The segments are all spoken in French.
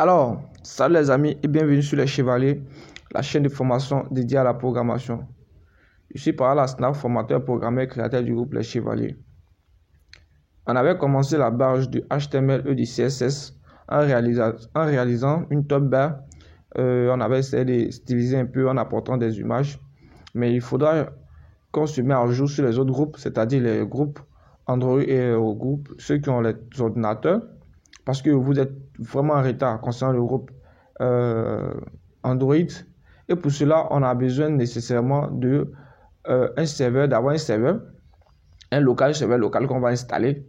Alors, salut les amis et bienvenue sur Les Chevaliers, la chaîne de formation dédiée à la programmation. Je suis par là Snap, formateur, programmeur, créateur du groupe Les Chevaliers. On avait commencé la barge du HTML et du CSS en réalisant une top bar. On avait essayé de styliser un peu en apportant des images. Mais il faudra qu'on se mette à jour sur les autres groupes, c'est-à-dire les groupes Android et ceux qui ont les ordinateurs. Parce que vous êtes vraiment en retard concernant le groupe Android. Et pour cela, on a besoin nécessairement de d'avoir un serveur, un serveur local qu'on va installer.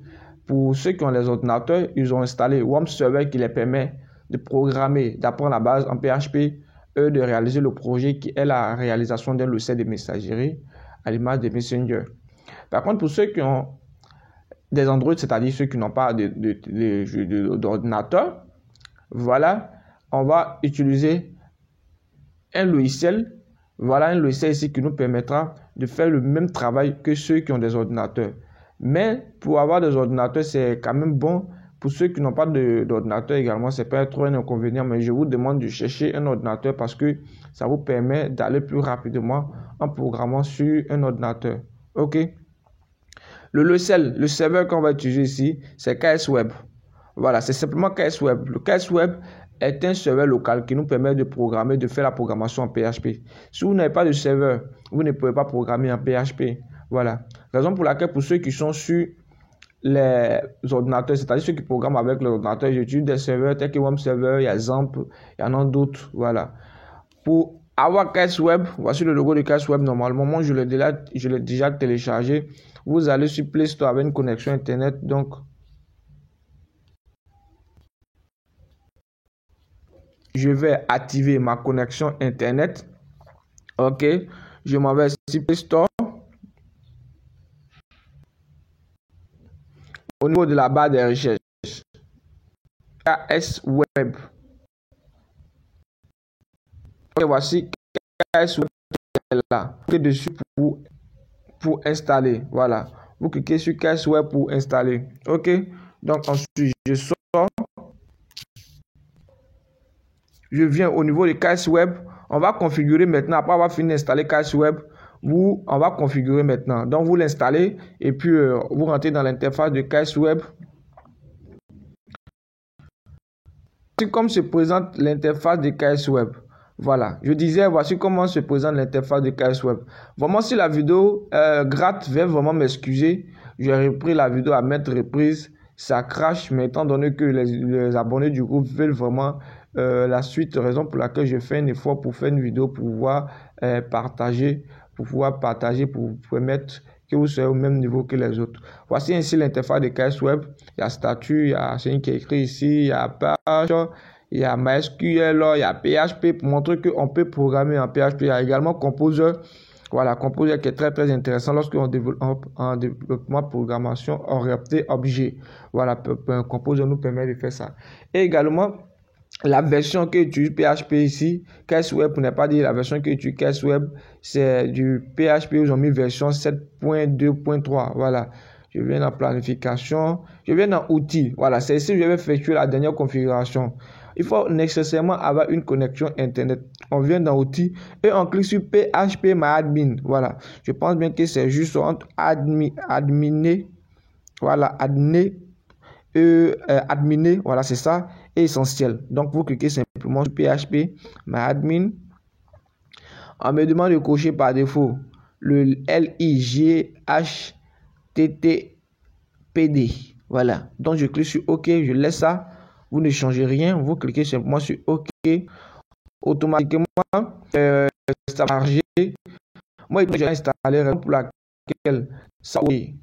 Pour ceux qui ont les ordinateurs, ils ont installé WAMP Server qui les permet de programmer, d'apprendre la base en PHP et de réaliser le projet qui est la réalisation d'un logiciel de messagerie à l'image de Messenger. Par contre, pour ceux qui ont des Android, c'est-à-dire ceux qui n'ont pas d'ordinateur, voilà, on va utiliser un logiciel. Voilà un logiciel ici qui nous permettra de faire le même travail que ceux qui ont des ordinateurs. Mais pour avoir des ordinateurs, c'est quand même bon. Pour ceux qui n'ont pas d'ordinateur également, c'est pas trop un inconvénient, mais je vous demande de chercher un ordinateur parce que ça vous permet d'aller plus rapidement en programmant sur un ordinateur. Ok? Le logiciel, le serveur qu'on va utiliser ici, c'est KS Web. Voilà, c'est simplement KS Web. Le KS Web est un serveur local qui nous permet de programmer, de faire la programmation en PHP. Si vous n'avez pas de serveur, vous ne pouvez pas programmer en PHP. Voilà. Raison pour laquelle pour ceux qui sont sur les ordinateurs, c'est-à-dire ceux qui programment avec l'ordinateur, j'utilise des serveurs tels que Web Server, il y a Zamp, il y en a d'autres. Voilà. Pour avoir KS Web, voici le logo de KS Web. Normalement, moi, je l'ai déjà téléchargé. Vous allez sur Play Store avec une connexion Internet. Donc, je vais activer ma connexion Internet. OK. Je m'en vais sur Play Store. Au niveau de la barre de recherche, KS Web. OK, voici KS Web là. Cliquez dessus pour installer. Voilà. Vous cliquez sur KS Web pour installer. OK. Donc, ensuite, je sors. Je viens au niveau de KS Web. On va configurer maintenant. Après avoir fini d'installer KS Web, on va configurer maintenant. Donc, vous l'installez et puis vous rentrez dans l'interface de KS Web. Voici comme se présente l'interface de KS Web. Voilà, je disais, voici comment se présente l'interface de KS Web. Vraiment, si la vidéo gratte, je vais vraiment m'excuser. J'ai repris la vidéo à maintes reprises. Ça crache, mais étant donné que les abonnés du groupe veulent vraiment la suite, raison pour laquelle je fais un effort pour faire une vidéo, pour pouvoir partager, pour permettre que vous soyez au même niveau que les autres. Voici ainsi l'interface de KS Web. Il y a statut, il y a c'est qui est écrit ici, il y a page, il y a MySQL, il y a PHP pour montrer qu'on peut programmer en PHP. Il y a également Composer. Voilà, Composer qui est très très intéressant lorsqu'on développe en développement programmation orientée objet. Voilà, Composer nous permet de faire ça. Et également, la version que utilise PHP ici, KS Web, pour ne pas dire la version que utilise KS Web, c'est du PHP, ils ont mis version 7.2.3. Voilà. Je viens dans planification, je viens dans outils. Voilà, c'est ici que je vais effectuer la dernière configuration. Il faut nécessairement avoir une connexion Internet. On vient dans outils et on clique sur PHPMyAdmin. Voilà, je pense bien que c'est juste entre adminer. Voilà, adminer, voilà, c'est ça, et essentiel. Donc, vous cliquez simplement sur PHPMyAdmin. On me demande de cocher par défaut le LIGHTTPD. Voilà, donc je clique sur OK, je laisse ça. Vous ne changez rien, vous cliquez simplement sur OK. Automatiquement, ça va charger. Moi, j'ai installé pour laquelle ça, oui.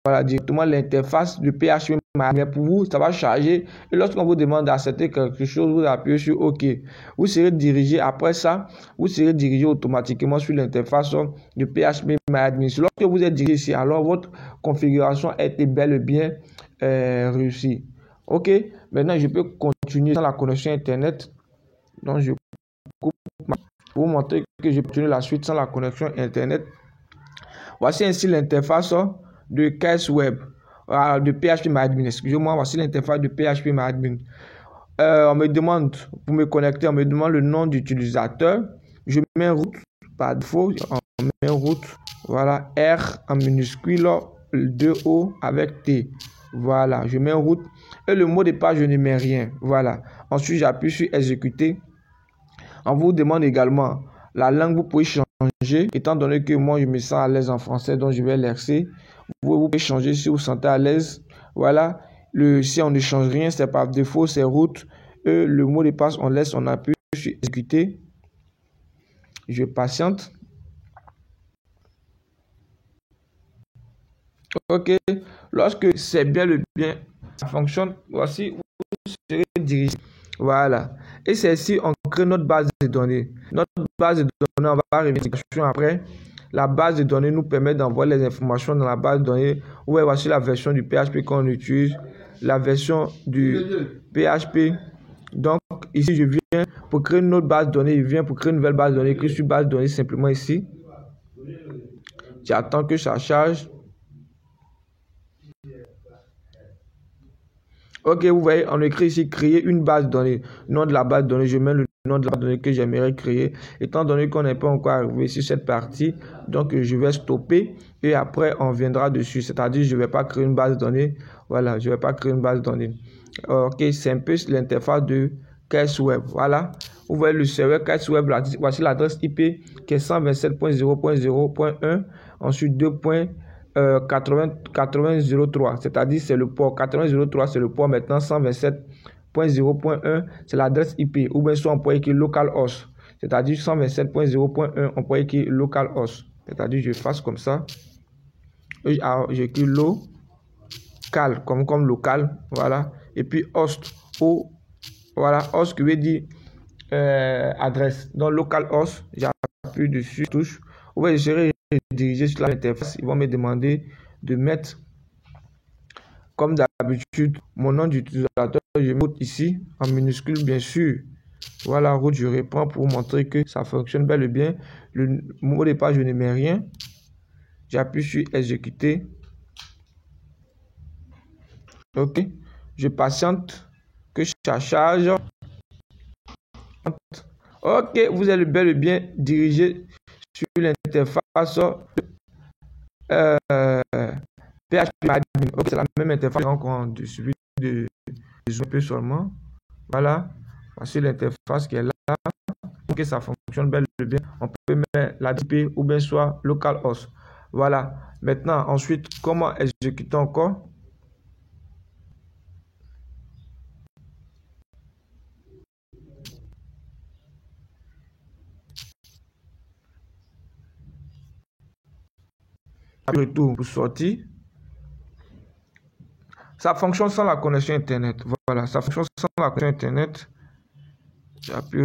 Voilà, directement l'interface de PHP. Mais pour vous, ça va charger. Et lorsqu'on vous demande d'accepter quelque chose, vous appuyez sur OK. Vous serez dirigé, après ça, vous serez dirigé automatiquement sur l'interface de PHPMyAdmin. Lorsque vous êtes dirigé ici, alors votre configuration est bel et bien réussie. OK. Maintenant, je peux continuer sans la connexion Internet. Donc, je coupe pour vous montrer que je peux continuer la suite sans la connexion Internet. Voici ainsi l'interface de KS Web, de PHPMyAdmin. Excusez-moi, voici l'interface de PHPMyAdmin. on me demande, pour me connecter, on me demande le nom d'utilisateur. Je mets route par défaut, on met route, voilà, R en minuscule, 2O avec T. Voilà, je mets route. Et le mot de passe, je ne mets rien. Voilà. Ensuite, j'appuie sur exécuter. On vous demande également la langue, vous pouvez changer. Étant donné que moi, je me sens à l'aise en français, donc je vais l'exercer. Vous pouvez changer si vous vous sentez à l'aise. Voilà. Si on ne change rien, c'est par défaut, c'est route. Et le mot de passe, on laisse, on appuie sur exécuter. Je patiente. Ok. Lorsque c'est bien le bien, ça fonctionne. Voici où vous serez dirigé. Voilà. Et c'est ici on crée notre base de données. Notre base de données, on va revenir après. La base de données nous permet d'envoyer les informations dans la base de données. Ouais, voici la version du PHP qu'on utilise. La version du PHP. Donc, ici, je viens pour créer une autre base de données. Je viens pour créer une nouvelle base de données. Clique sur base de données simplement ici. J'attends que ça charge. Ok, vous voyez, on écrit ici créer une base de données. Nom de la base de données, je mets le nom de la base de données que j'aimerais créer. Étant donné qu'on n'est pas encore arrivé sur cette partie, donc je vais stopper et après on viendra dessus. C'est-à-dire, je ne vais pas créer une base de données. Voilà, je ne vais pas créer une base de données. Ok, c'est un peu l'interface de KS Web. Voilà, vous voyez le serveur KS Web. Voici l'adresse IP qui est 127.0.0.1. Ensuite 2.8003, c'est-à-dire c'est le port 8003, c'est le port maintenant. 127.0.1 c'est l'adresse IP, ou bien soit on peut écrire localhost, c'est-à-dire 127.0.1 on peut écrire localhost, c'est-à-dire je fasse comme ça, j'écris local comme local, voilà, et puis host, voilà, host qui veut dire adresse, donc localhost, j'appuie dessus, touche, vous voyez, je serai dirigé sur l'interface. Ils vont me demander de mettre, comme d'habitude, mon nom d'utilisateur. Je mets ici en minuscule, bien sûr. Voilà, route, je reprends pour montrer que ça fonctionne bel et bien. Le mot de passe, je ne mets rien. J'appuie sur exécuter. Ok, je patiente que ça charge. Ok, vous êtes bel et bien dirigé sur l'interface PHP Admin. Okay, c'est la même interface qu'on suivi de Zoom seulement. Voilà, voici l'interface qui est là. Pour que ça fonctionne bel et bien, on peut mettre la IP ou bien soit localhost. Voilà. Maintenant, ensuite, comment exécuter encore? Retour pour sortir. Ça fonctionne sans la connexion Internet. Voilà, ça fonctionne sans la connexion Internet. J'appuie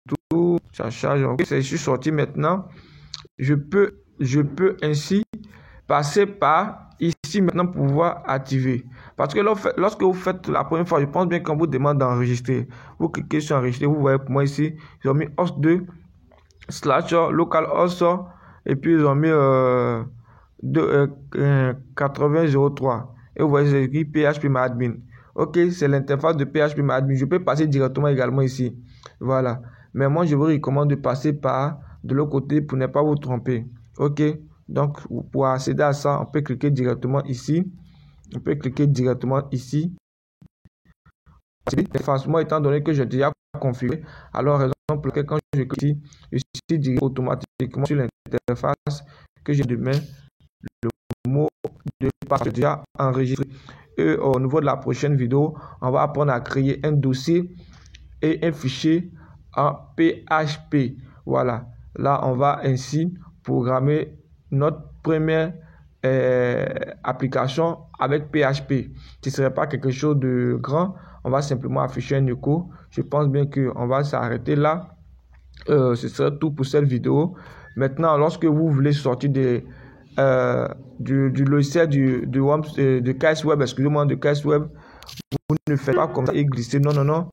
tout, ça charge. Okay, je suis sorti maintenant. Je peux ainsi passer par ici maintenant pour pouvoir activer. Parce que lorsque vous faites la première fois, je pense bien qu'on vous demande d'enregistrer. Vous cliquez sur enregistrer. Vous voyez pour moi ici, ils ont mis host 2 slash localhost et puis ils ont mis 8003 et vous voyez c'est écrit phpMyAdmin. Ok, c'est l'interface de phpMyAdmin. Je peux passer directement également ici, voilà, mais moi je vous recommande de passer par de l'autre côté pour ne pas vous tromper. Ok, donc pour accéder à ça, on peut cliquer directement ici, moi étant donné que j'ai déjà configuré, alors raison pour laquelle quand je clique ici, je suis dirigé automatiquement sur l'interface que j'ai de mettre le mot de passe déjà enregistré. Et au niveau de la prochaine vidéo, on va apprendre à créer un dossier et un fichier en PHP. Voilà, là on va ainsi programmer notre première application avec PHP. Ce ne serait pas quelque chose de grand, on va simplement afficher un écho. Je pense bien qu'on va s'arrêter là. Ce serait tout pour cette vidéo. Maintenant, lorsque vous voulez sortir du logiciel de KS Web, excusez-moi, de KS Web, vous ne faites pas comme ça et glisser. Non, non, non.